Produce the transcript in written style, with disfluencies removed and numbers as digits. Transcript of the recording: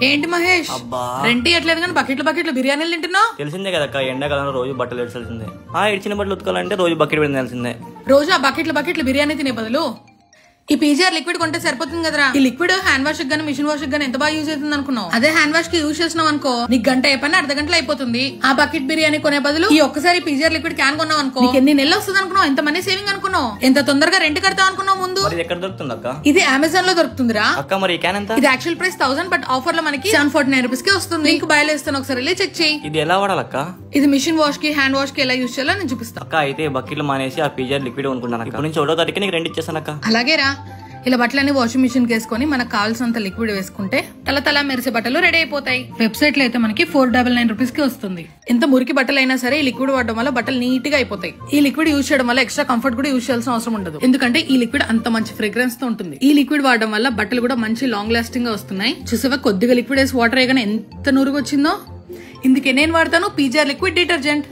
ఏంటి మహేష్ రెంట్ ఇవ్వట్లేదు కానీ బకెట్లు బిర్యానీలు తింటున్నావు? తెలిసిందే కదక్క, ఎండాకాలంలో రోజు బట్టలు ఎడ్చాల్సిందే. ఇడిచిన బట్టలు ఉతకాలంటే రోజు బకెట్ పెడతాల్సిందే. రోజు ఆ బకెట్లు బిర్యానీ తినే బదులు ఈ పీజీఆర్ లిక్విడ్ కొంటే సరిపోతుంది కదరా. ఈ లిక్విడ్ హ్యాండ్ వాష్ గానీ మిషన్ వాష్ గానీ ఎంత బాగా యూజ్ అవుతుంది అనుకున్నావు. అదే హ్యాండ్ వాష్ కి యూజ్ చేసినావు అనుకో, నీకు గంట అయిపోయినా అర్ధ గంటలో అయిపోతుంది. ఆ బకెట్ బిర్యానీ కొనే బదులు ఈ ఒక్కసారి పీజీఆర్ లిక్విడ్ క్యాన్ కొన్నావు అనుకో, నీకు ఎన్ని నెలలు వస్తుంది అనుకున్నావు, ఎంత మనీ సేవింగ్ అనుకున్నావు, ఎంత తొందరగా రెంట్ కడతావు అనుకున్నావు. ముందు ఎక్కడ దొరుకుతుంది అక్క? ఇది అమెజాన్ లో దొరుకుతుందిరా అక్క. మరి క్యాన్ ఎంత? ఇది యాక్చువల్ ప్రైస్ 1000, బట్ ఆఫర్ లో మనకి 749 రూపీస్ కి వస్తుంది. లింక్ బయలు ఇస్తాను, ఒకసారి వెళ్ళి చెక్ చేయి. ఇది ఎలా వాడాలక్క? ఇది మిషన్ వాష్ కి హ్యాండ్ వాష్ కి ఎలా యూజ్ చేయాలో నేను చూపిస్తాను అక్క. అయితే బకెట్లు మానేసి ఆ పీజీఆర్ లిక్విడ్ కొనుక్కుంటాను. ఇప్పటి నుంచి 1వ తారీఖు నీకు రెంట్ ఇచ్చేస్తాను అక్క. అలాగేరా. ఇలా బట్టలన్నీ వాషింగ్ మిషన్ వేసుకొని మనకు కావాల్సినంత లిక్విడ్ వేసుకుంటే తల మెరిసే బట్టలు రెడీ అయిపోతాయి. వెబ్సైట్ లో అయితే మనకి 499 రూపీస్ కి వస్తుంది. ఎంత మురికి బట్టలు అయినా సరే ఈ లిక్విడ్ వాడడం వల్ల బట్టలు నీట్ గా అయిపోతాయి. ఈ లిక్విడ్ యూజ్ చేయడం వల్ల ఎక్స్ట్రా కంఫర్ట్ కూడా యూజ్ చేయాల్సిన అవసరం ఉండదు, ఎందుకంటే ఈ లిక్విడ్ అంత మంచి ఫ్రేగ్రెన్స్ తో ఉంటుంది. ఈ లిక్విడ్ వాడడం వల్ల బట్టలు కూడా మంచి లాంగ్ లాస్టింగ్ గా వస్తున్నాయి. చూసావా, కొద్దిగా లిక్విడ్ వేసి వాటర్ వేయగానే ఎంత నురుగు వచ్చిందో. ఇందుకే నేను వాడతాను పీజీఆర్ లిక్విడ్ డిటర్జెంట్.